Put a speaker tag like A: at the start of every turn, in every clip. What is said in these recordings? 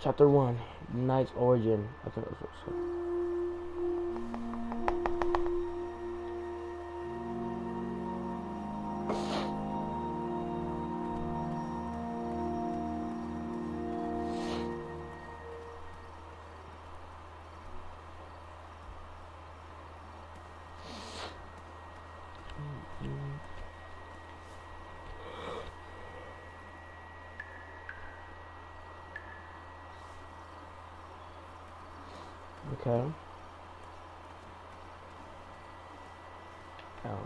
A: Chapter 1, Knight's Origin. I think that's what it said. Okay. Oh.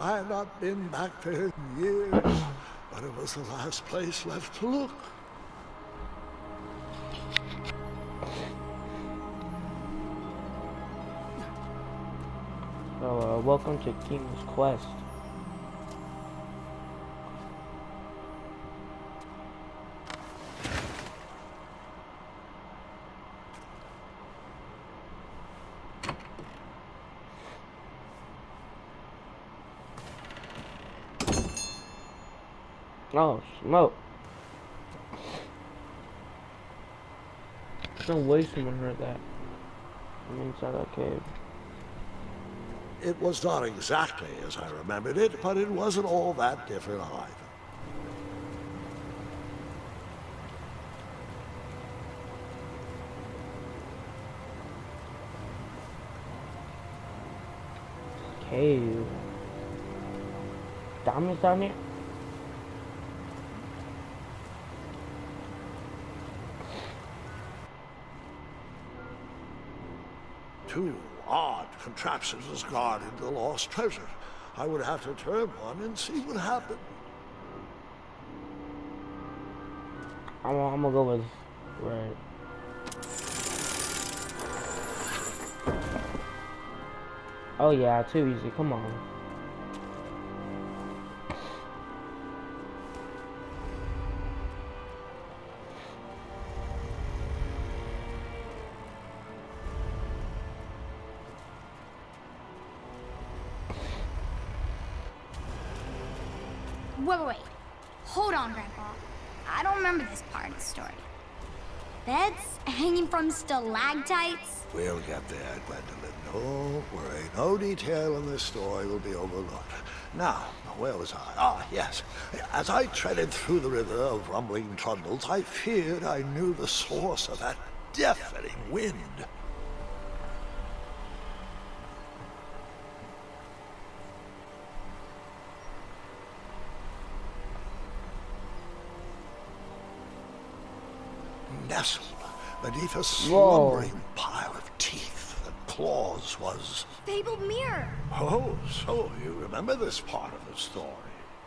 B: I have not been back there in years, but it was the last place left to look.
A: So, welcome to King's Quest. Oh, smoke. There's no way someone heard that. I'm inside that cave.
B: It was not exactly as I remembered it, but it wasn't all that different either.
A: Cave. Diamonds down here?
B: Two odd contraptions guarded the lost treasure. I would have to turn one and see what happened.
A: I'm gonna go with right. Oh yeah, too easy. Come on.
C: Wait. Hold on, Grandpa. I don't remember this part of the story. Beds hanging from stalactites?
B: We'll get there, Gwendolyn. Don't worry. No detail in this story will be overlooked. Now, where was I? Ah, yes. As I treaded through the river of rumbling trundles, I feared I knew the source of that deafening wind. Nestled beneath a slumbering pile of teeth and claws was...
C: Fabled mirror.
B: Oh, so you remember this part of the story.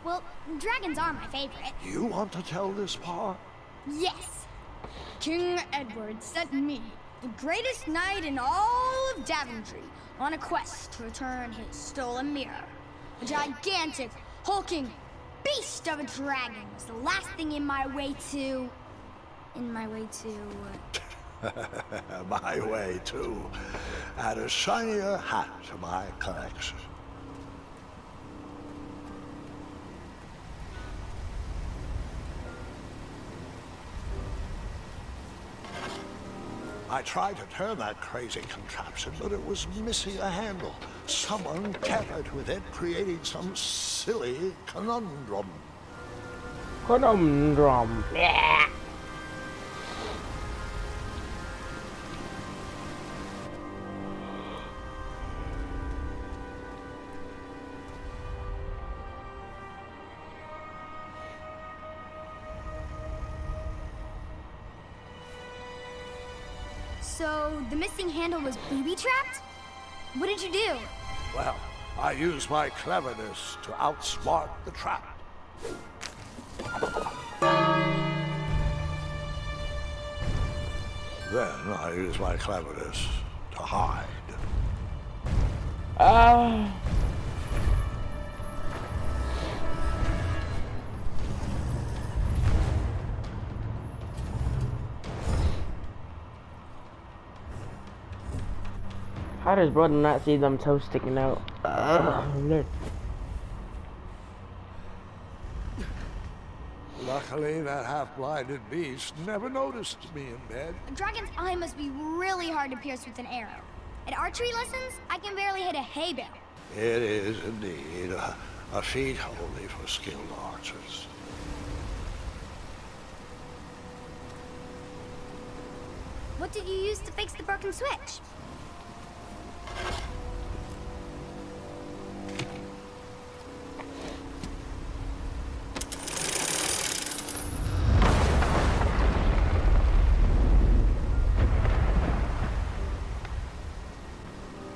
C: Well, dragons are my favorite.
B: You want to tell this part?
C: Yes. King Edward sent me, the greatest knight in all of Daventry, on a quest to return his stolen mirror. A gigantic, hulking beast of a dragon was the last thing in my way to... My
B: way, too. Add a shinier hat to my collection. I tried to turn that crazy contraption, but it was missing a handle. Someone tampered with it, creating some silly conundrum.
A: Conundrum. Yeah.
C: So, the missing handle was booby-trapped? What did you do?
B: Well, I used my cleverness to outsmart the trap. Then I used my cleverness to hide.
A: How does brother not see them toes sticking out? Lord.
B: Luckily, that half-blinded beast never noticed me in bed.
C: A dragon's eye must be really hard to pierce with an arrow. At archery lessons, I can barely hit a hay bale.
B: It is indeed a feat only for skilled archers.
C: What did you use to fix the broken switch?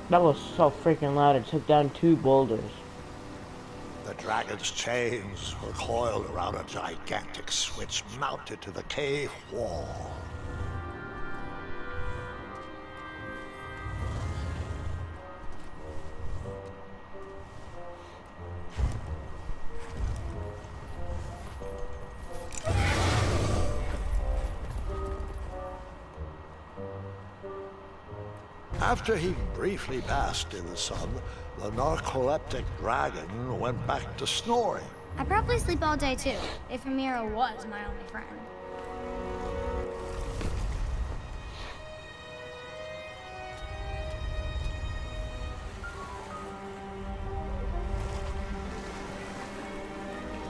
A: That was so freaking loud, it took down 2 boulders.
B: The dragon's chains were coiled around a gigantic switch mounted to the cave wall. After he briefly basked in the sun, the narcoleptic dragon went back to snoring.
C: I probably sleep all day too, if Amira was my only friend.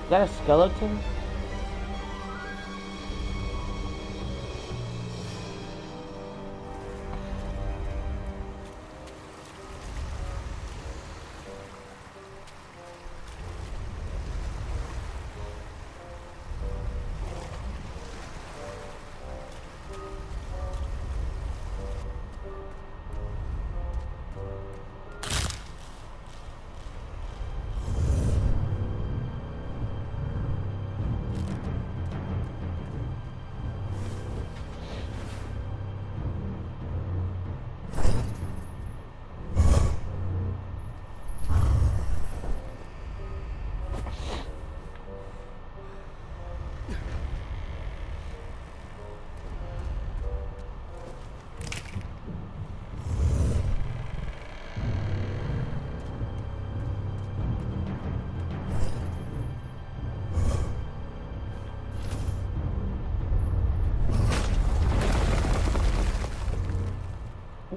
A: Is that a skeleton?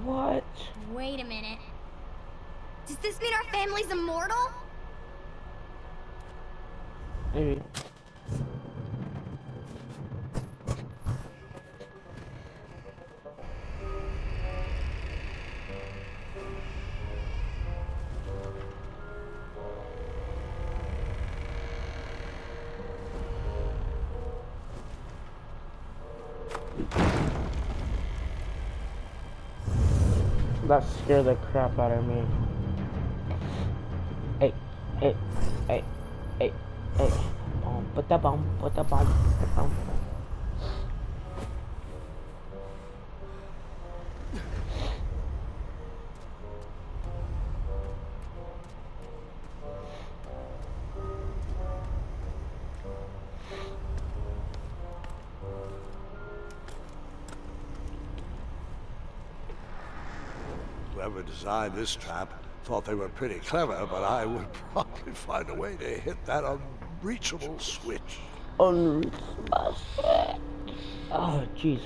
A: What?
C: Wait a minute. Does this mean our family's immortal?
A: Maybe. That scared the crap out of me. Hey, hey, hey, hey, hey. Put the bomb, put the bomb, put the bomb.
B: Whoever designed this trap thought they were pretty clever, but I would probably find a way to hit that unreachable switch.
A: Unreachable. Oh, jeez.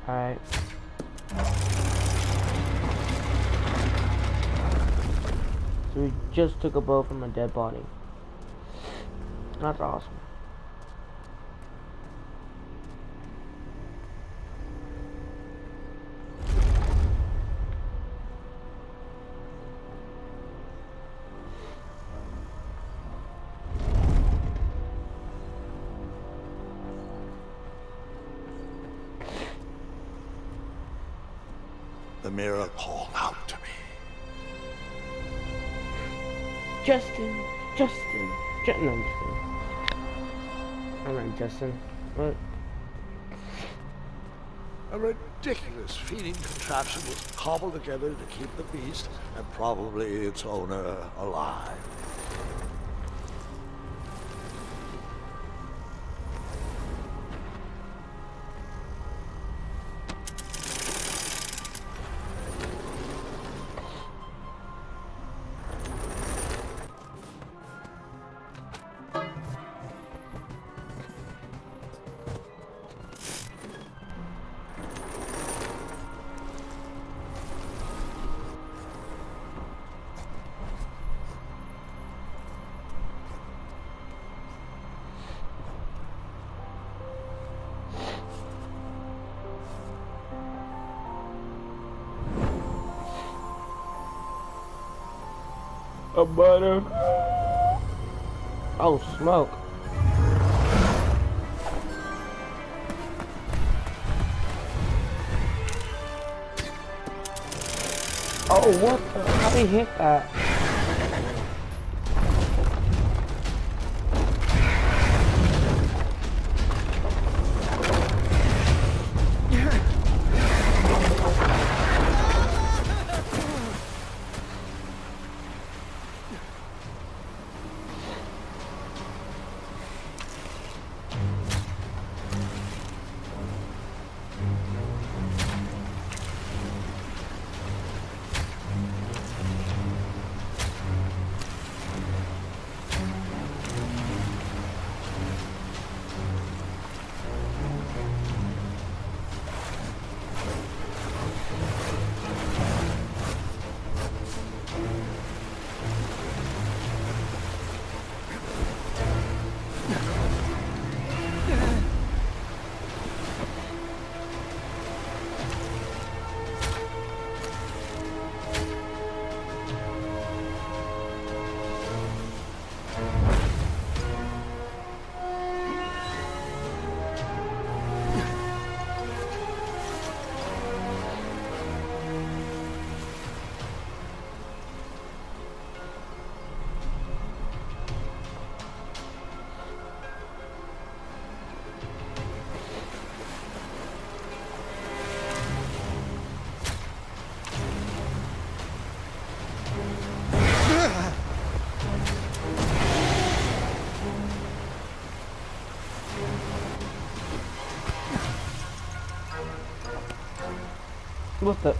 A: Alright. So we just took a bow from a dead body. That's awesome.
B: the mirror called out to me.
A: Justin. No, I'm just kidding. Alright, Justin. What?
B: A ridiculous feeding contraption was cobbled together to keep the beast and probably its owner alive.
A: A butter. Oh, smoke. Oh, what the? How did he hit that? What the?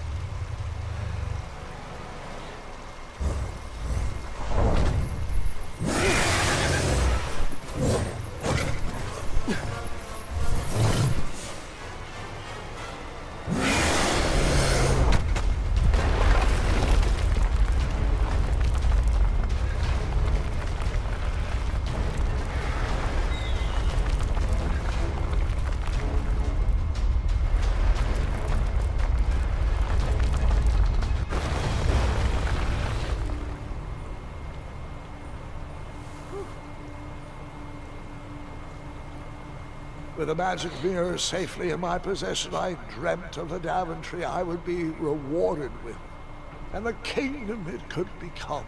B: With the magic mirror safely in my possession, I dreamt of the Daventry I would be rewarded with, and the kingdom it could become.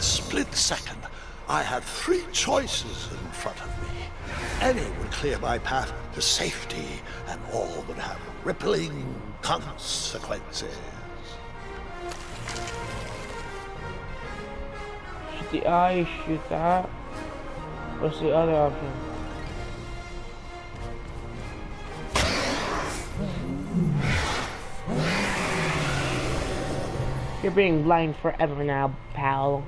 B: Split second, I had three choices in front of me. Any would clear my path to safety, and all would have rippling consequences.
A: Shoot the eye, shoot that. What's the other option? You're being blind forever now, pal.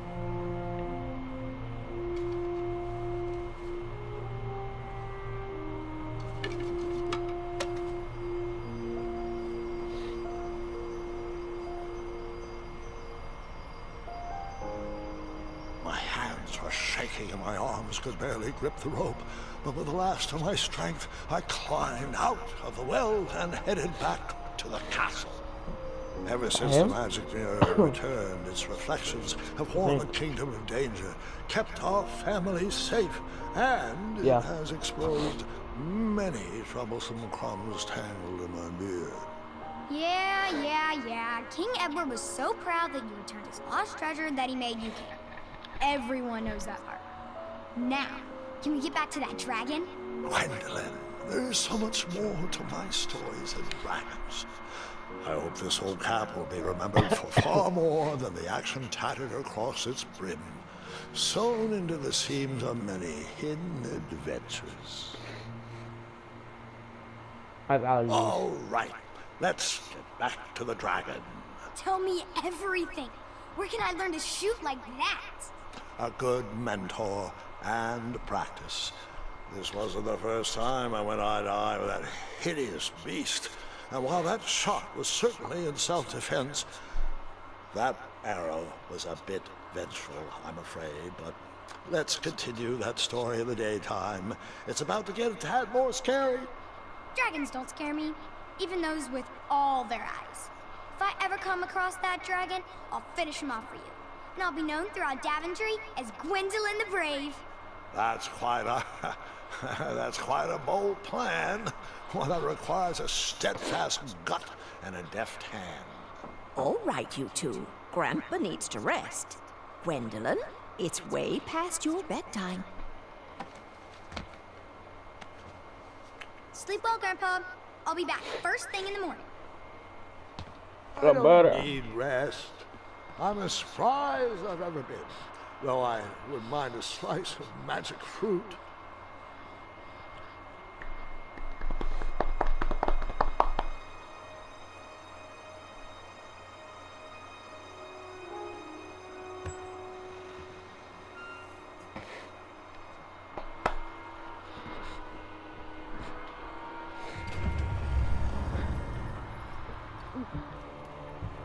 B: My hand hands were shaking and my arms could barely grip the rope, but with the last of my strength, I climbed out of the well and headed back to the castle. Ever since the magic mirror returned, its reflections have warned the kingdom of danger, kept our family safe, and it has exposed many troublesome crumbs tangled in my beard.
C: Yeah. King Edward was so proud that you returned his lost treasure that he made you king. Everyone knows that part. Now, can we get back to that dragon?
B: Gwendolyn, there's so much more to my stories than dragons. I hope this old cap will be remembered for far more than the action tattered across its brim, sewn into the seams of many hidden adventures. All right, let's get back to the dragon.
C: Tell me everything. Where can I learn to shoot like that?
B: A good mentor and practice. This wasn't the first time I went eye to eye with that hideous beast. And while that shot was certainly in self-defense, that arrow was a bit vengeful, I'm afraid. But let's continue that story in the daytime. It's about to get a tad more scary.
C: Dragons don't scare me, even those with all their eyes. If I ever come across that dragon, I'll finish him off for you. And I'll be known throughout Daventry as Gwendolyn the Brave.
B: That's quite a bold plan. One that requires a steadfast gut and a deft hand.
D: All right, you two. Grandpa needs to rest. Gwendolyn, it's way past your bedtime.
C: Sleep well, Grandpa. I'll be back first thing in the morning.
B: I don't need rest. I'm as spry as I've ever been, though I wouldn't mind a slice of magic fruit.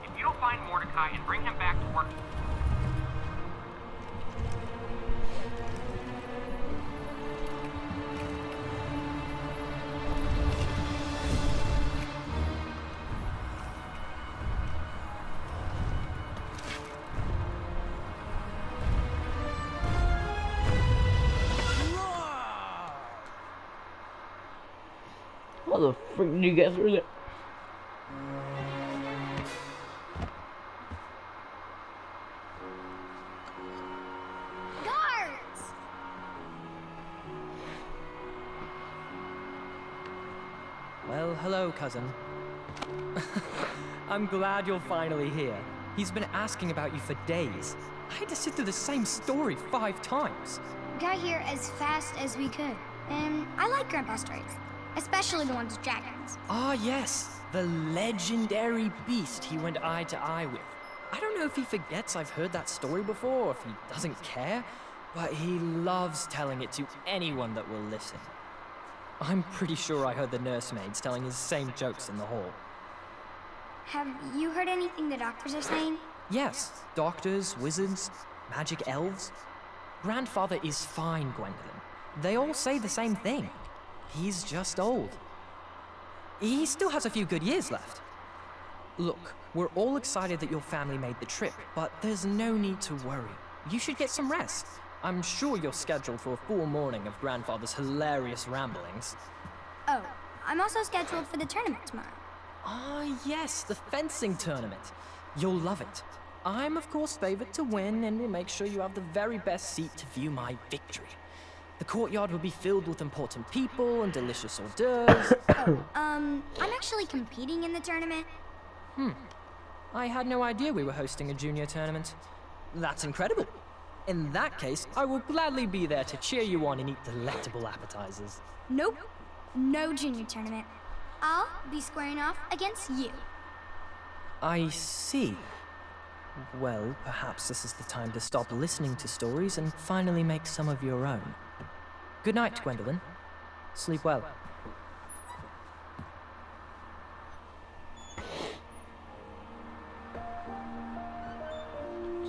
E: If you don't find Mordecai and bring him back to work...
A: How the frick did you get through there?
C: Guards!
F: Well, hello, cousin. I'm glad you're finally here. He's been asking about you for days. I had to sit through the same story 5 times.
C: Got here as fast as we could. And I like Grandpa's stories, especially the ones with dragons.
F: Ah, yes, the legendary beast he went eye to eye with. I don't know if he forgets I've heard that story before, or if he doesn't care, but he loves telling it to anyone that will listen. I'm pretty sure I heard the nursemaids telling his same jokes in the hall.
C: Have you heard anything the doctors are saying?
F: Yes, doctors, wizards, magic elves. Grandfather is fine, Gwendolyn. They all say the same thing. He's just old. He still has a few good years left. Look, we're all excited that your family made the trip, but there's no need to worry. You should get some rest. I'm sure you're scheduled for a full morning of Grandfather's hilarious ramblings.
C: Oh, I'm also scheduled for the tournament tomorrow.
F: Ah, yes, the fencing tournament. You'll love it. I'm, of course, favored to win, and will make sure you have the very best seat to view my victory. The courtyard will be filled with important people and delicious hors d'oeuvres.
C: I'm actually competing in the tournament.
F: I had no idea we were hosting a junior tournament. That's incredible. In that case, I will gladly be there to cheer you on and eat delectable appetizers.
C: Nope, no junior tournament. I'll be squaring off against you.
F: I see. Well, perhaps this is the time to stop listening to stories and finally make some of your own. Good night, Gwendolyn. Sleep well.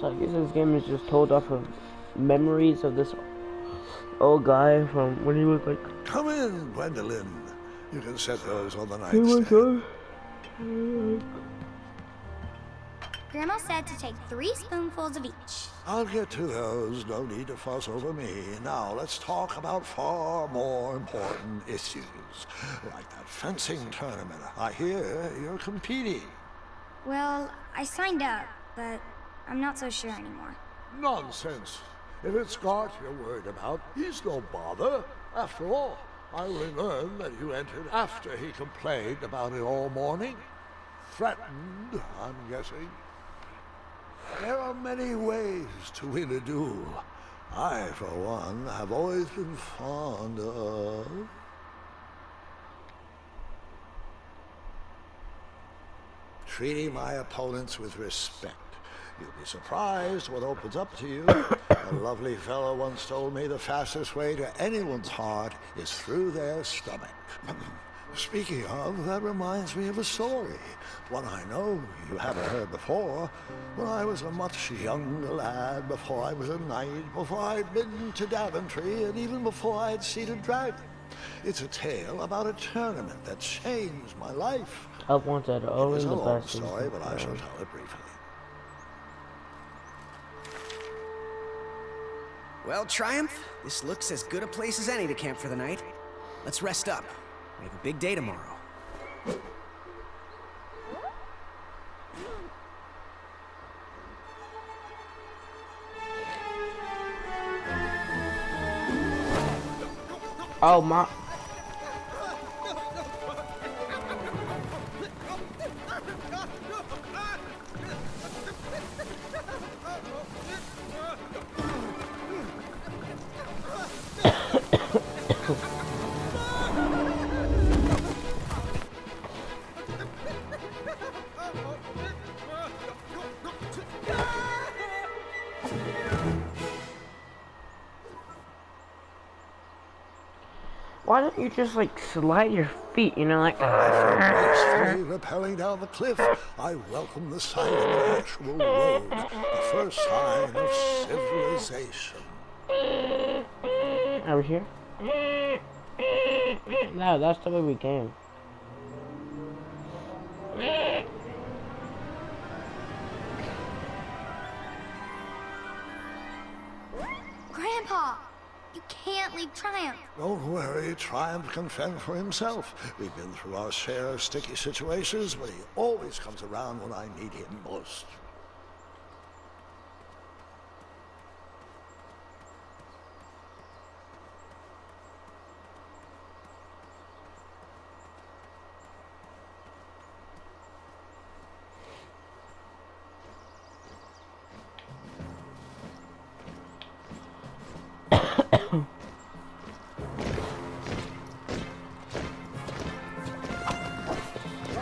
A: So I guess this game is just told off of memories of this old guy from when he was like.
B: Come in, Gwendolyn. You can set those on the
A: He was
B: nightstand.
C: Grandma said to take 3 spoonfuls of each.
B: I'll get to those. No need to fuss over me. Now let's talk about far more important issues, like that fencing tournament. I hear you're competing.
C: Well, I signed up, but I'm not so sure anymore.
B: Nonsense. If it's Scott you're worried about, he's no bother. After all, I only learned that you entered after he complained about it all morning. Threatened, I'm guessing. There are many ways to win a duel. I, for one, have always been fond of... treating my opponents with respect. You'll be surprised what opens up to you. A lovely fellow once told me the fastest way to anyone's heart is through their stomach. Speaking of, that reminds me of a story. One I know you haven't heard before. When I was a much younger lad, before I was a knight, before I'd been to Daventry, and even before I'd seen a dragon. It's a tale about a tournament that changed my life.
A: I've wanted only
B: It's a
A: the
B: long
A: best.
B: story, but I shall tell it briefly.
G: Well, Triumph, this looks as good a place as any to camp for the night. Let's rest up. We have a big day tomorrow.
A: Oh my. Why don't you just like slide your feet, you know, like
B: Gracefully rappelling down the cliff, I welcome the sight of an actual road, the first sign of civilization.
A: over here? No, that's the way we came.
C: Grandpa, you can't leave Triumph.
B: Don't worry, Triumph can fend for himself. We've been through our share of sticky situations, but he always comes around when I need him most.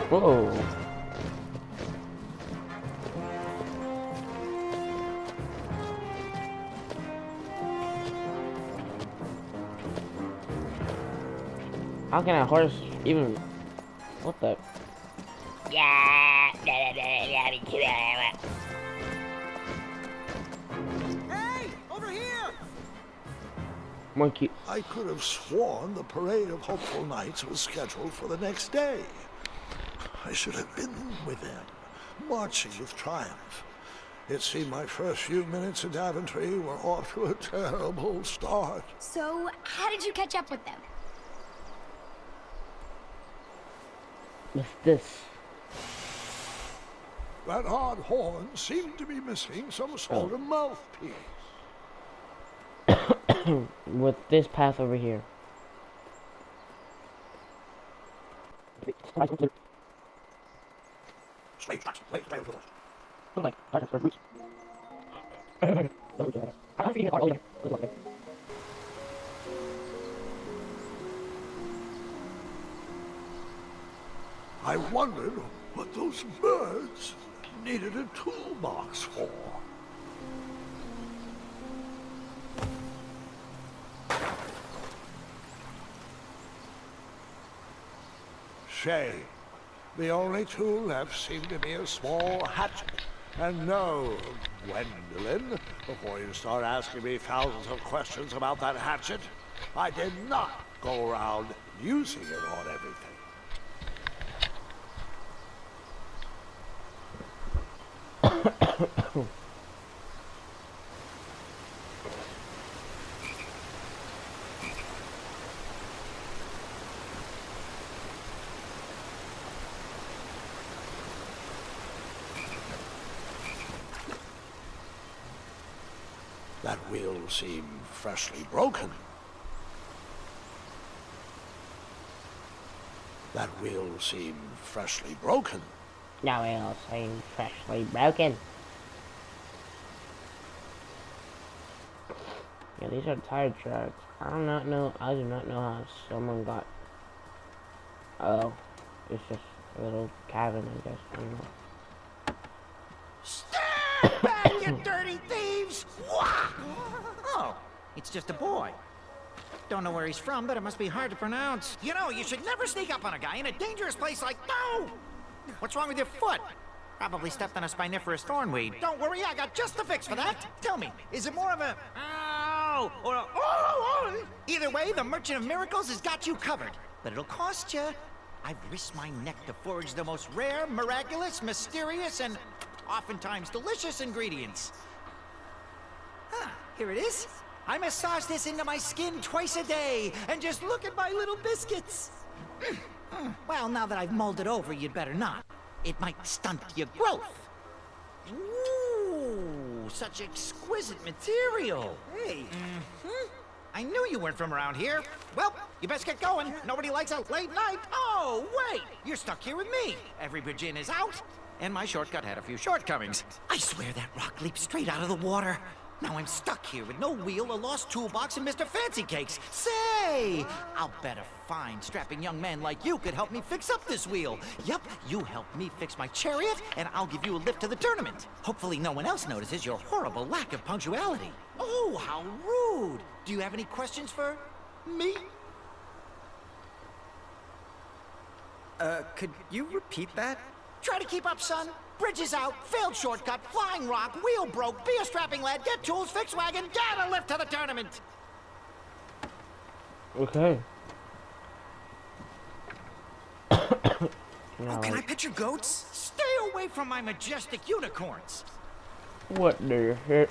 A: Whoa. How can a horse even... What the...
G: Hey! Over here!
A: Monkey.
B: I could have sworn the parade of hopeful knights was scheduled for the next day. I should have been with them, marching with Triumph. It seemed my first few minutes in Daventry were off to a terrible start.
C: So, how did you catch up with them?
A: What's this?
B: That odd horn seemed to be missing some sort of mouthpiece.
A: With this path over here.
B: I wondered what those birds needed a toolbox for. Shame. The only tool left seemed to be a small hatchet. And no, Gwendolyn, before you start asking me thousands of questions about that hatchet, I did not go around using it on everything. That wheel seemed freshly broken. That wheel seemed freshly broken.
A: Now it all seems freshly broken. Yeah, these are tire tracks. I do not know how someone got... Oh, it's just a little cabin, I guess. I don't know.
H: Stand back, you dirty thieves! Wah! Oh, it's just a boy. Don't know where he's from, but it must be hard to pronounce. You know, you should never sneak up on a guy in a dangerous place like... No! What's wrong with your foot? Probably stepped on a spiniferous thornweed. Don't worry, I got just the fix for that. Tell me, is it more of a... Ow! Or a... Oh! Either way, the Merchant of Miracles has got you covered. But it'll cost you. I've risked my neck to forage the most rare, miraculous, mysterious, and oftentimes delicious ingredients. Huh, here it is. I massage this into my skin twice a day, and just look at my little biscuits. Well, now that I've mulled it over, you'd better not. It might stunt your growth. Ooh, such exquisite material. Hey. I knew you weren't from around here. Well, you best get going. Nobody likes a late night. Oh, wait, you're stuck here with me. Every bridge in is out, and my shortcut had a few shortcomings. I swear that rock leaped straight out of the water. Now I'm stuck here with no wheel, a lost toolbox, and Mr. Fancy Cakes. Say, I'll bet a fine, strapping young man like you could help me fix up this wheel. Yup, you help me fix my chariot, and I'll give you a lift to the tournament. Hopefully no one else notices your horrible lack of punctuality. Oh, how rude. Do you have any questions for me?
G: Could you repeat that?
H: Try to keep up, son. Bridge is out, failed shortcut, flying rock, wheel broke, be a strapping lad, get tools, fix wagon, get a lift to the tournament.
A: Okay.
G: Oh, can I pet your goats?
H: Stay away from my majestic unicorns.
A: What the heck?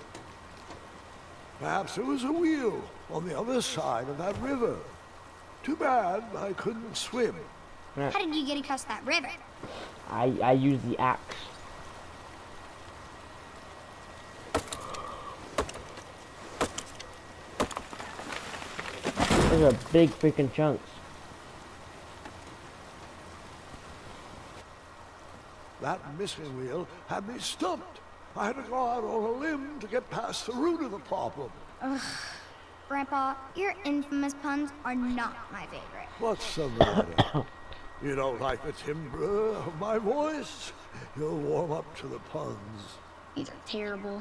B: Perhaps there was a wheel on the other side of that river. Too bad I couldn't swim.
C: How did you get across that river?
A: I use the axe. Those are big freaking chunks.
B: That missing wheel had me stumped. I had to go out on a limb to get past the root of the problem.
C: Ugh. Grandpa, your infamous puns are not my favorite.
B: What's the matter? You don't like the timbre of my voice? You'll warm up to the puns.
C: These are terrible.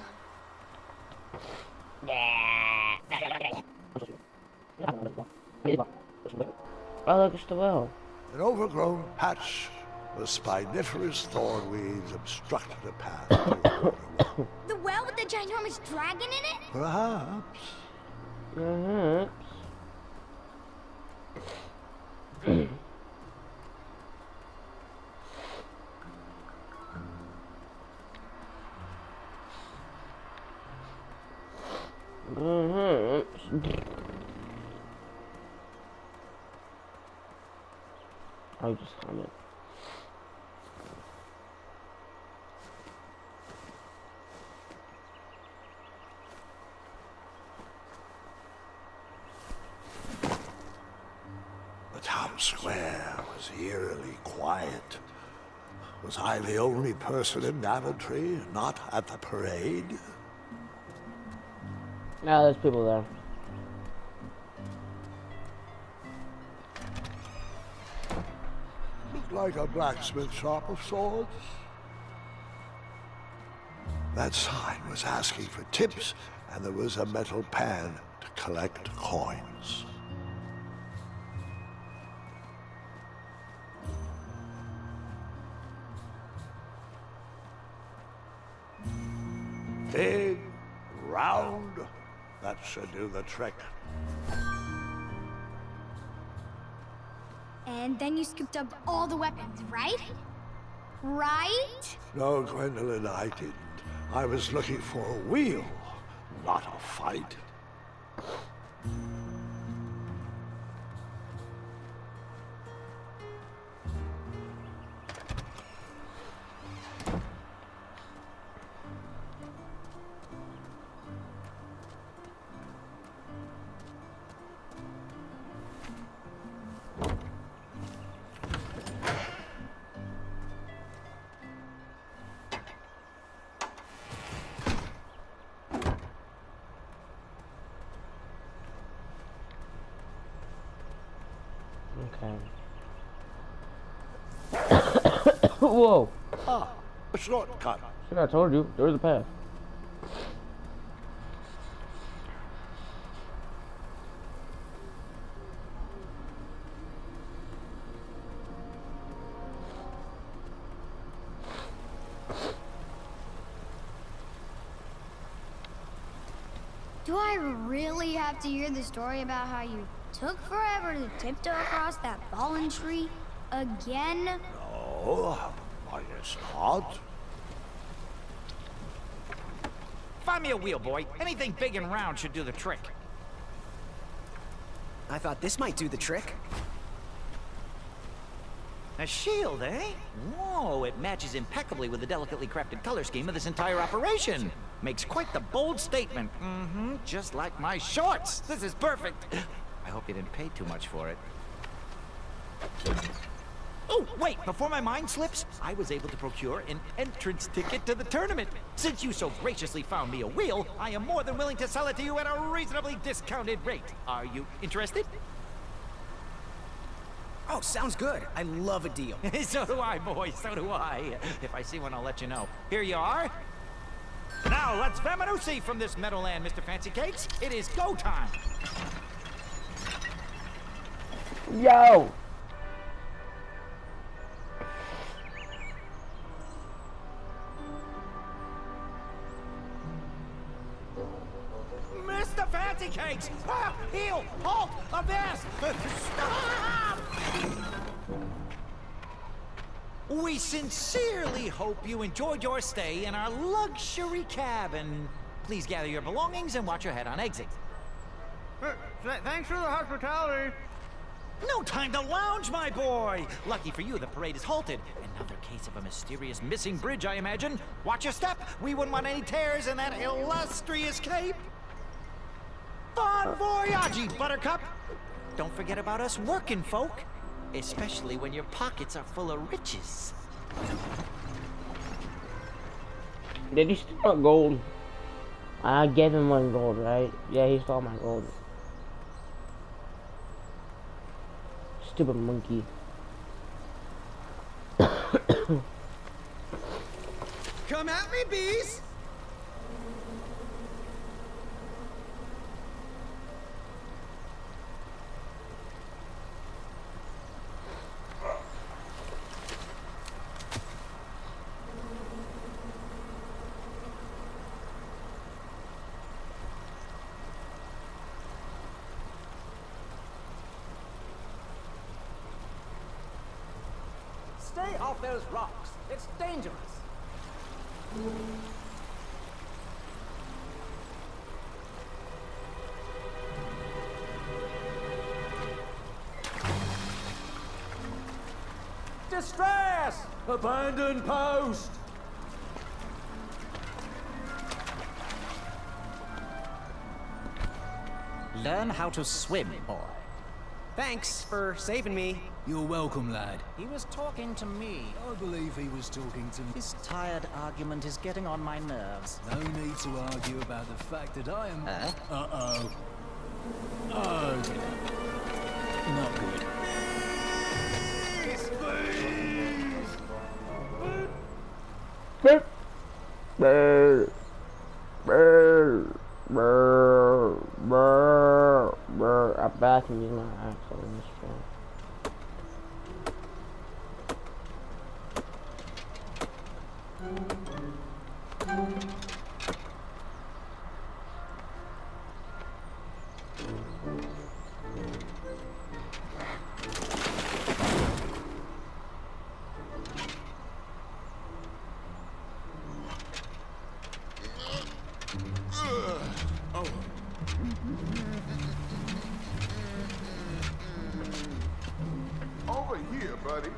A: Oh, look, it's the well.
B: An overgrown patch of spiniferous thornweeds obstructed a path to the water well.
C: The well with the ginormous dragon in it?
B: Perhaps.
A: I'll just comment.
B: The town square was eerily quiet. Was I the only person in Daventry not at the parade?
A: No, there's people there.
B: Looked like a blacksmith shop of sorts. That sign was asking for tips, and there was a metal pan to collect coins. Big, round, that should do the trick.
C: And then you scooped up all the weapons, right? Right?
B: No, Gwendolyn, I didn't. I was looking for a wheel, not a fight.
A: Okay. Whoa.
B: Ah, a shortcut.
A: See, I told you, there's a path.
C: Do I really have to hear the story about how you took forever to tiptoe across that fallen tree again?
B: No, I guess not.
H: Find me a wheel, boy. Anything big and round should do the trick.
G: I thought this might do the trick.
H: A shield, eh? Whoa, it matches impeccably with the delicately crafted color scheme of this entire operation. Makes quite the bold statement. Mm-hmm, just like my shorts. This is perfect. I hope you didn't pay too much for it. Oh, wait, before my mind slips, I was able to procure an entrance ticket to the tournament. Since you so graciously found me a wheel, I am more than willing to sell it to you at a reasonably discounted rate. Are you interested?
G: Oh, sounds good. I love a deal.
H: So do I, boy, so do I. If I see one, I'll let you know. Here you are. Now, let's Vamanusi from this Meadowland, Mr. Fancy Cakes. It is go time.
A: Yo!
H: Mr. Fancy Cakes! Ah, heel! Halt! Avast! Stop! We sincerely hope you enjoyed your stay in our luxury cabin. Please gather your belongings and watch your head on exit.
E: Thanks for the hospitality.
H: No time to lounge, my boy! Lucky for you, the parade is halted. Another case of a mysterious missing bridge, I imagine. Watch your step! We wouldn't want any tears in that illustrious cape! Bon voyage, Buttercup! Don't forget about us working folk. Especially when your pockets are full of riches.
A: Did he steal my gold? I gave him 1 gold, right? Yeah, he stole my gold. Stupid monkey.
G: Come at me, bees!
I: Stay off those rocks. It's dangerous. Distress! Abandon post!
H: Learn how to swim, boy.
G: Thanks for saving me.
J: You're welcome, lad.
H: He was talking to me.
J: I believe he was talking to me.
H: This tired argument is getting on my nerves.
J: No need to argue about the fact that I am... Uh-oh. Oh, not good.
A: Burr. Burr. Burr. Burr. Burr. Burr. I bet I can use my axe on this one.
J: Oh.
K: Over here, buddy.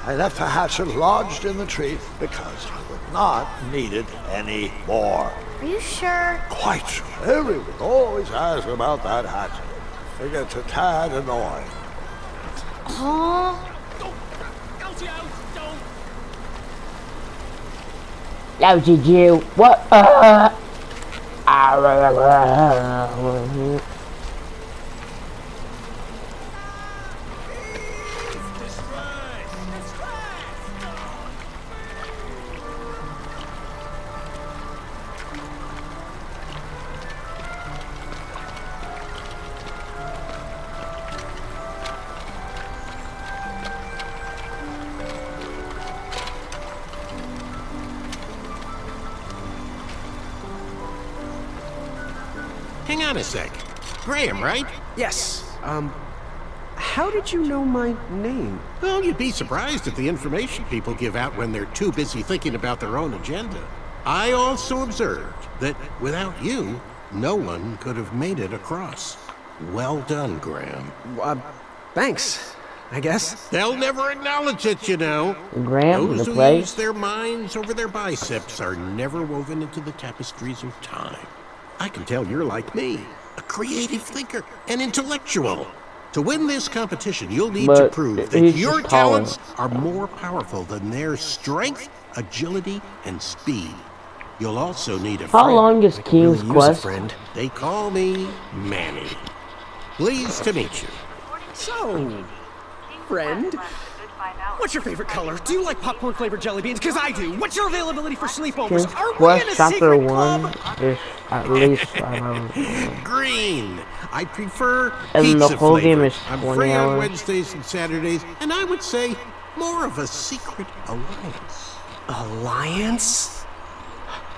B: I left the hatchet lodged in the tree because I would not need it any more.
C: Are you sure?
B: Quite sure. Everyone always asks about that hatchet. It gets a tad annoying.
C: Huh?
A: Yo, did you? What?
L: Hang on a sec. Graham, right?
G: Yes. How did you know my name?
L: Well, you'd be surprised at the information people give out when they're too busy thinking about their own agenda. I also observed that without you, no one could have made it across. Well done, Graham.
G: Thanks, I guess.
L: They'll never acknowledge it, you know.
A: Graham,
L: Those
A: the
L: who
A: place.
L: use their minds over their biceps are never woven into the tapestries of time. I can tell you're like me, a creative thinker, an intellectual. To win this competition, you'll need to prove that
A: he's
L: your
A: just taller.
L: talents are more powerful than their strength, agility, and speed. You'll also need a
A: How
L: friend.
A: long is King's Quest?
L: They call me Manny. Pleased to meet you.
G: So, friend, what's your favorite color? Do you like popcorn-flavored jelly beans? Because I do. What's your availability for sleepovers?
A: King's
G: Are we
A: Quest
G: in a
A: Chapter
G: secret
A: 1
G: club?
A: is at least 5 hours.
L: Green. I prefer
A: And
L: pizza
A: the whole game
L: flavor.
A: is
L: I'm
A: 20
L: free on
A: hours.
L: Wednesdays and Saturdays, and I would say more of a secret alliance.
G: Alliance?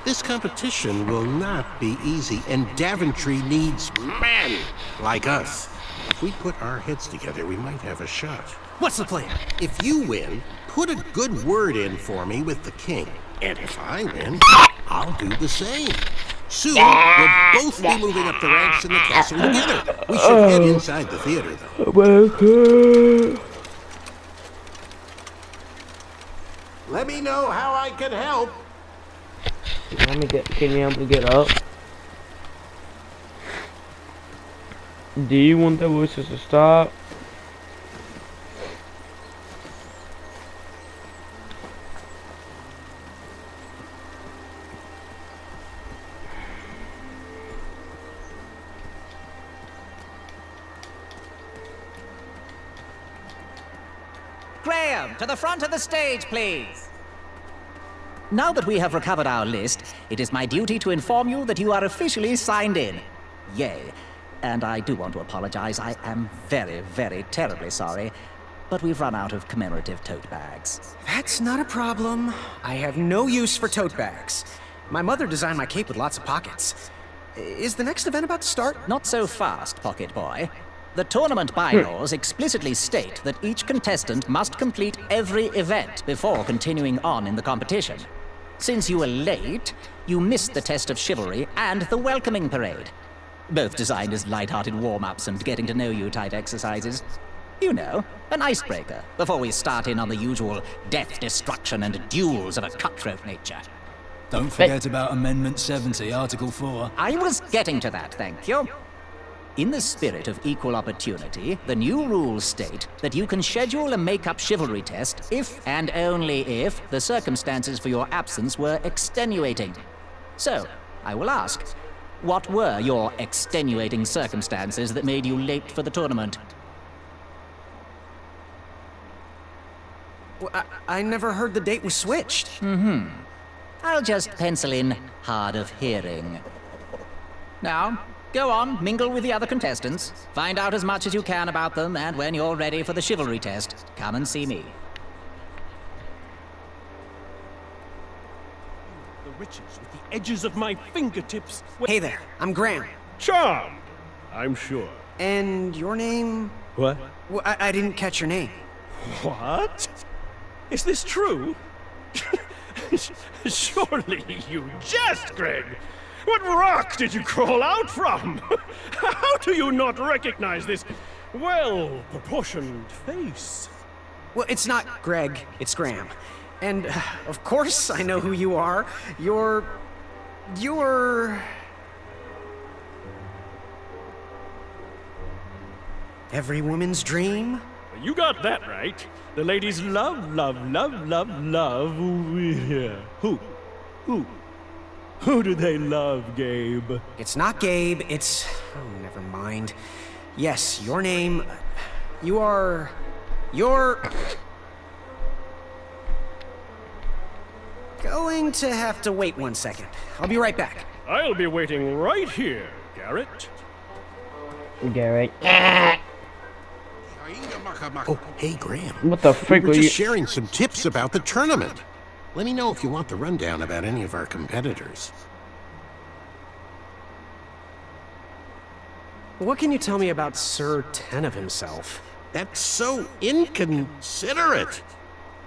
L: This competition will not be easy, and Daventry needs men like us. If we put our heads together, we might have a shot.
G: What's the plan?
L: If you win, put a good word in for me with the king. And if I win, I'll do the same. Soon, we'll both be moving up the ranks in the castle together. We should head inside the theater, though. Let me know how I can help.
A: Let me get. Can you help me get up? Do you want the voices to stop?
M: Graham, to the front of the stage, please. Now that we have recovered our list, it is my duty to inform you that you are officially signed in. Yay. And I do want to apologize. I am very, very terribly sorry. But we've run out of commemorative tote bags.
G: That's not a problem. I have no use for tote bags. My mother designed my cape with lots of pockets. Is the next event about to start?
M: Not so fast, Pocket Boy. The tournament bylaws explicitly state that each contestant must complete every event before continuing on in the competition. Since you were late, you missed the test of chivalry and the welcoming parade. Both designed as light-hearted warm-ups and getting-to-know-you type exercises. You know, an icebreaker before we start in on the usual death, destruction, and duels of a cutthroat nature.
J: Don't forget about Amendment 70, Article 4.
M: I was getting to that, thank you. In the spirit of equal opportunity, the new rules state that you can schedule a make-up chivalry test if and only if the circumstances for your absence were extenuating. So, I will ask, what were your extenuating circumstances that made you late for the tournament?
G: Well, I never heard the date was switched.
M: I'll just pencil in hard of hearing. Now, go on, mingle with the other contestants. Find out as much as you can about them, and when you're ready for the chivalry test, come and see me.
L: The riches with the edges of my fingertips.
G: Hey there, I'm Graham.
L: Charmed, I'm sure.
G: And your name?
L: What?
G: Well, I didn't catch your name.
L: What? Is this true? Surely you jest, Greg. What rock did you crawl out from? How do you not recognize this well-proportioned face?
G: Well, it's not Greg, it's Graham. And, of course, I know who you are. You're... every woman's dream?
L: You got that right. The ladies love. Who do they love, Gabe?
G: It's not Gabe, it's... oh, never mind. Yes, your name... you're... going to have to wait 1 second. I'll be right back.
L: I'll be waiting right here, Garrett.
A: Garrett.
L: Oh, hey, Graham.
A: What the frick
L: we were
A: are you...
L: just sharing some tips about the tournament. Let me know if you want the rundown about any of our competitors.
G: What can you tell me about Sir Tenov himself?
L: That's so inconsiderate.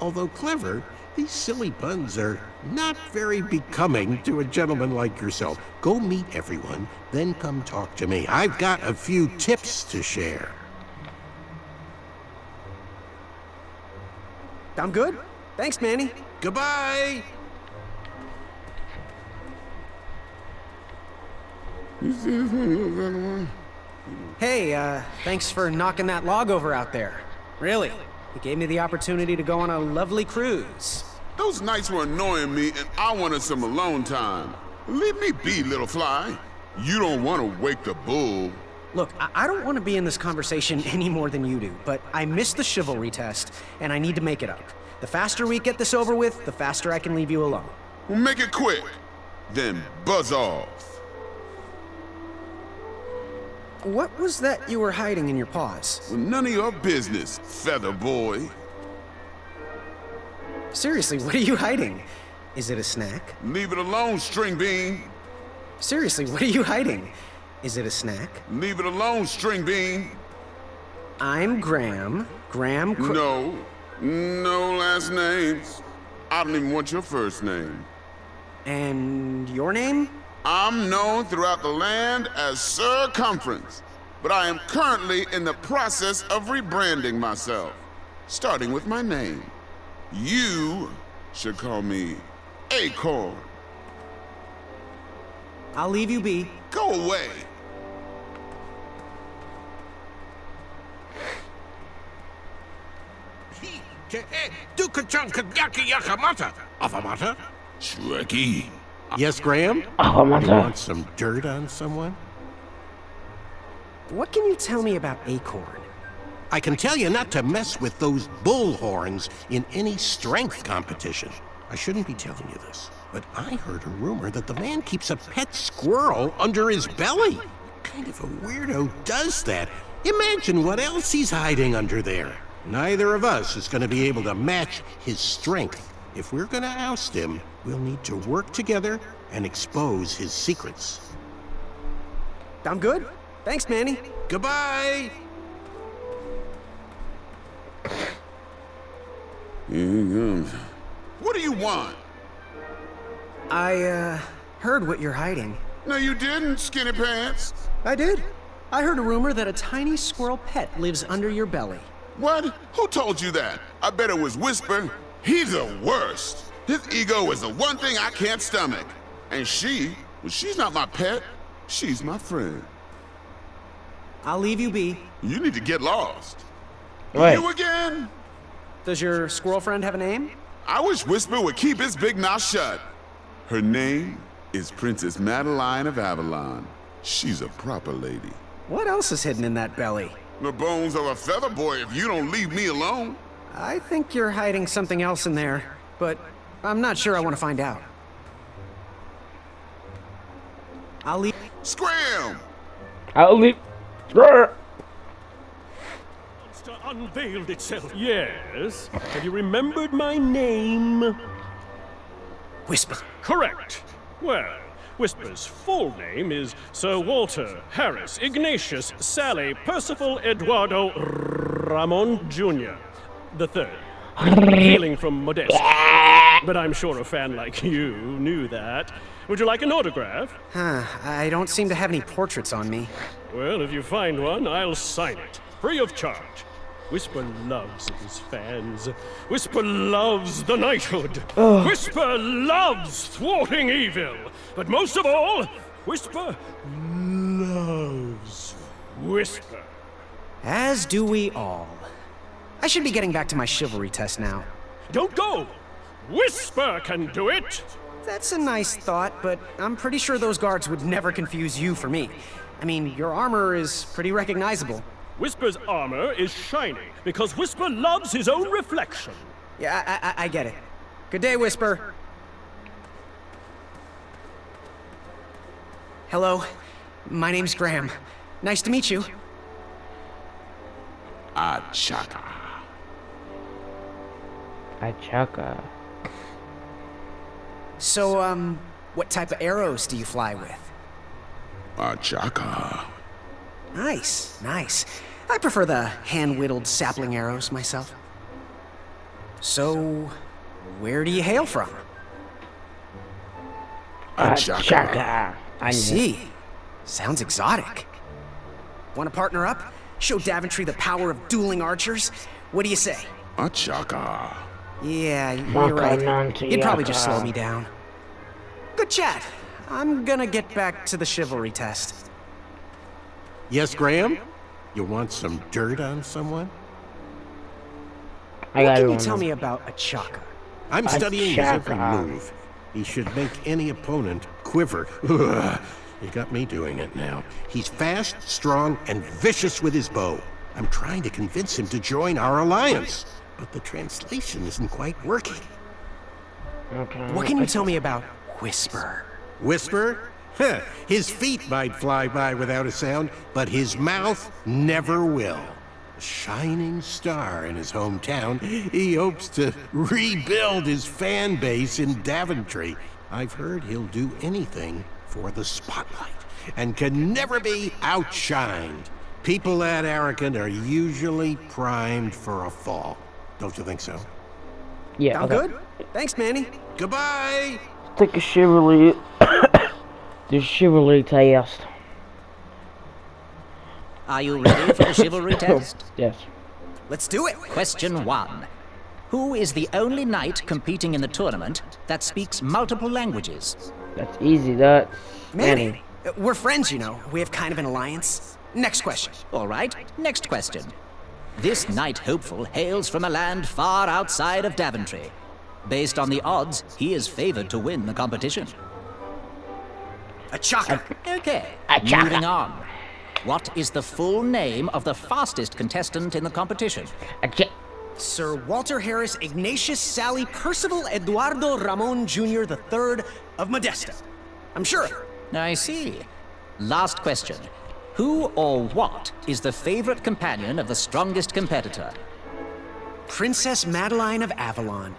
L: Although clever, these silly puns are not very becoming to a gentleman like yourself. Go meet everyone, then come talk to me. I've got a few tips to share.
G: I'm good. Thanks, Manny.
L: Goodbye!
G: Hey, thanks for knocking that log over out there. Really. It gave me the opportunity to go on a lovely cruise.
K: Those nights were annoying me, and I wanted some alone time. Leave me be, little fly. You don't want to wake the bull.
G: Look, I don't want to be in this conversation any more than you do, but I missed the chivalry test, and I need to make it up. The faster we get this over with, the faster I can leave you alone.
K: Well, make it quick. Then buzz off.
G: What was that you were hiding in your paws?
K: Well, none of your business, feather boy.
G: Seriously, what are you hiding? Is it a snack?
K: Leave it alone, string bean.
G: Seriously, what are you hiding? Is it a snack?
K: Leave it alone, string bean.
G: I'm Graham.
K: No last names. I don't even want your first name.
G: And your name?
K: I'm known throughout the land as Circumference, but I am currently in the process of rebranding myself, starting with my name. You should call me Acorn.
G: I'll leave you be.
K: Go away. Shrekky.
L: Yes, Graham?
A: Oh, my
L: You
A: God.
L: want some dirt on someone?
G: What can you tell me about Acorn?
L: I can tell you not to mess with those bullhorns in any strength competition. I shouldn't be telling you this, but I heard a rumor that the man keeps a pet squirrel under his belly. What kind of a weirdo does that? Imagine what else he's hiding under there. Neither of us is going to be able to match his strength. If we're going to oust him, we'll need to work together and expose his secrets.
G: I'm good. Thanks, Manny.
L: Goodbye!
K: What do you want?
G: I, heard what you're hiding.
K: No, you didn't, skinny pants.
G: I did. I heard a rumor that a tiny squirrel pet lives under your belly.
K: What? Who told you that? I bet it was Whisper. He's the worst. His ego is the one thing I can't stomach. And she's not my pet. She's my friend.
G: I'll leave you be.
K: You need to get lost.
A: Wait.
K: You again?
G: Does your squirrel friend have a name?
K: I wish Whisper would keep his big mouth shut. Her name is Princess Madeline of Avalon. She's a proper lady.
G: What else is hidden in that belly?
K: The bones of a feather boy if you don't leave me alone.
G: I think you're hiding something else in there, but I'm not sure I want to find out. I'll leave.
K: Scram!
A: I'll leave.
N: Monster unveiled itself. Yes. Have you remembered my name?
G: Whisper.
N: Correct. Well, Whisper's full name is Sir Walter Harris Ignatius Sally Percival Eduardo Ramon Jr. the Third, hailing from Modesta. But I'm sure a fan like you knew that. Would you like an autograph?
G: I don't seem to have any portraits on me.
N: Well, if you find one, I'll sign it, free of charge. Whisper loves his fans. Whisper loves the knighthood. Whisper loves thwarting evil. But most of all, Whisper loves Whisper.
G: As do we all. I should be getting back to my chivalry test now.
N: Don't go! Whisper can do it!
G: That's a nice thought, but I'm pretty sure those guards would never confuse you for me. I mean, your armor is pretty recognizable.
N: Whisper's armor is shiny because Whisper loves his own reflection.
G: Yeah, I get it. Good day, Whisper. Hello, my name's Graham. Nice to meet you.
K: Achaka.
A: Achaka.
G: So, what type of arrows do you fly with?
K: Achaka.
G: Nice, nice. I prefer the hand-whittled sapling arrows myself. So, where do you hail from?
A: Achaka.
G: I see. Sounds exotic. Want to partner up? Show Daventry the power of dueling archers? What do you say?
K: Achaka.
G: Yeah, you're right. You'd probably just slow me down. Good chat. I'm gonna get back to the chivalry test.
L: Yes, Graham? You want some dirt on someone?
G: What can you tell me about Achaka?
L: I'm studying his every move. He should make any opponent quiver. Ugh, you got me doing it now. He's fast, strong, and vicious with his bow. I'm trying to convince him to join our alliance, but the translation isn't quite working.
A: Okay.
G: What can you tell me about Whisper?
L: Whisper? Heh, his feet might fly by without a sound, but his mouth never will. A shining star in his hometown, he hopes to rebuild his fan base in Daventry. I've heard he'll do anything for the spotlight, and can never be outshined. People that arrogant are usually primed for a fall. Don't you think so?
A: Yeah.
G: Sound good? Thanks, Manny.
L: Goodbye!
A: Take a chivalry. The chivalry test.
M: Are you ready for the chivalry test?
A: Yes.
G: Let's do it.
M: Question 1. Who is the only knight competing in the tournament that speaks multiple languages?
A: That's easy. That's
G: Manny. We're friends, you know. We have kind of an alliance. Next question.
M: All right, next question. This knight hopeful hails from a land far outside of Daventry. Based on the odds, he is favored to win the competition.
G: Achaka.
M: Okay,
A: Achaka.
M: moving on. What is the full name of the fastest contestant in the competition?
G: Sir Walter Harris Ignatius Sally Percival Eduardo Ramon Jr. the Third of Modesta. I'm sure.
M: I see. Last question. Who or what is the favorite companion of the strongest competitor?
G: Princess Madeline of Avalon.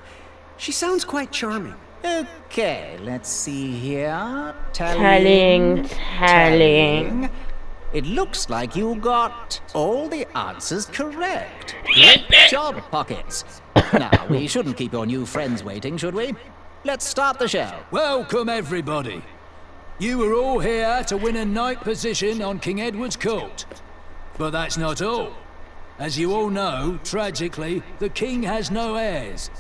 G: She sounds quite charming.
M: Okay, let's see here.
A: Telling.
M: It looks like you got all the answers correct. Great job, Pockets. Now, we shouldn't keep your new friends waiting, should we? Let's start the show.
J: Welcome, everybody. You are all here to win a knight position on King Edward's court. But that's not all. As you all know, tragically, the king has no heirs.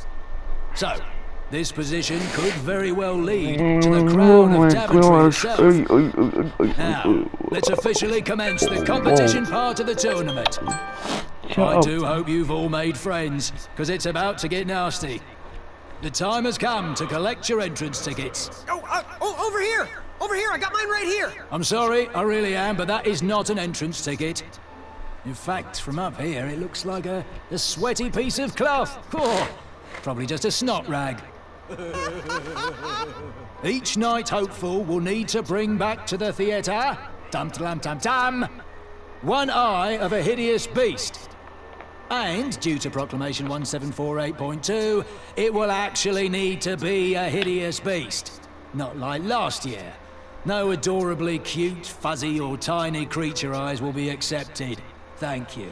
J: So, this position could very well lead to the crown of Daventry itself. Now, let's officially commence the competition part of the tournament. I do hope you've all made friends, because it's about to get nasty. The time has come to collect your entrance tickets.
G: Oh, over here! Over here, I got mine right here!
J: I'm sorry, I really am, but that is not an entrance ticket. In fact, from up here, it looks like a sweaty piece of cloth. Oh, probably just a snot rag. Each night hopeful will need to bring back to the theatre, dum-dum-dum-dum, one eye of a hideous beast. And, due to Proclamation 1748.2, it will actually need to be a hideous beast. Not like last year. No adorably cute, fuzzy or tiny creature eyes will be accepted. Thank you.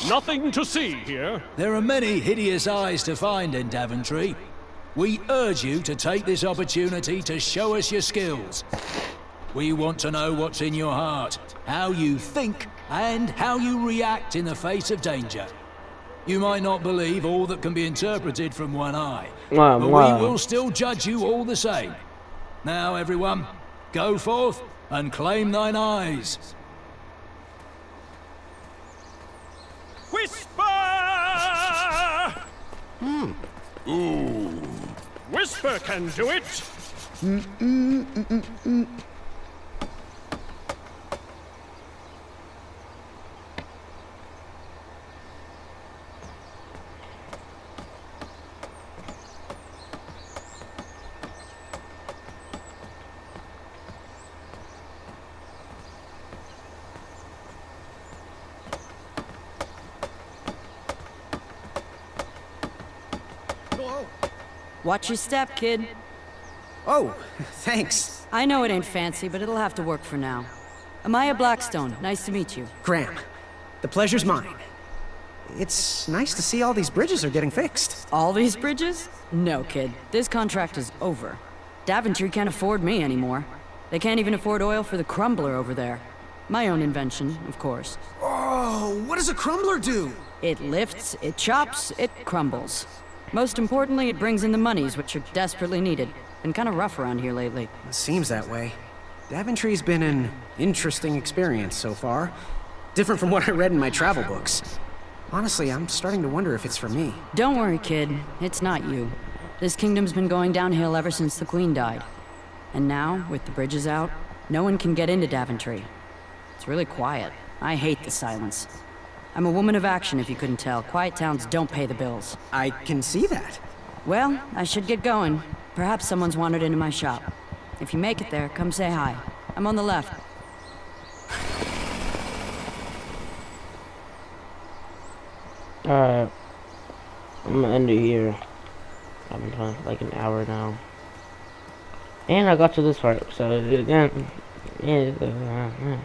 N: Nothing to see here.
J: There are many hideous eyes to find in Daventry. We urge you to take this opportunity to show us your skills. We want to know what's in your heart, how you think, and how you react in the face of danger. You might not believe all that can be interpreted from one eye, but we will still judge you all the same. Now, everyone, go forth and claim thine eyes.
N: Whisper!
K: Ooh.
N: Whisper can do it.
O: Watch your step, kid.
G: Oh, thanks.
O: I know it ain't fancy, but it'll have to work for now. Amaya Blackstone, nice to meet you.
G: Graham, the pleasure's mine. It's nice to see all these bridges are getting fixed.
O: All these bridges? No, kid. This contract is over. Daventry can't afford me anymore. They can't even afford oil for the crumbler over there. My own invention, of course.
G: Oh, what does a crumbler do?
O: It lifts, it chops, it crumbles. Most importantly, it brings in the monies, which are desperately needed. Been kind of rough around here lately.
G: It seems that way. Daventry's been an interesting experience so far. Different from what I read in my travel books. Honestly, I'm starting to wonder if it's for me.
O: Don't worry, kid. It's not you. This kingdom's been going downhill ever since the Queen died. And now, with the bridges out, no one can get into Daventry. It's really quiet. I hate the silence. I'm a woman of action, if you couldn't tell. Quiet towns don't pay the bills.
G: I can see that.
O: Well, I should get going. Perhaps someone's wandered into my shop. If you make it there, come say hi. I'm on the left.
A: Alright. I'm gonna end it here. I've been playing like an hour now. And I got to this part, so again, yeah.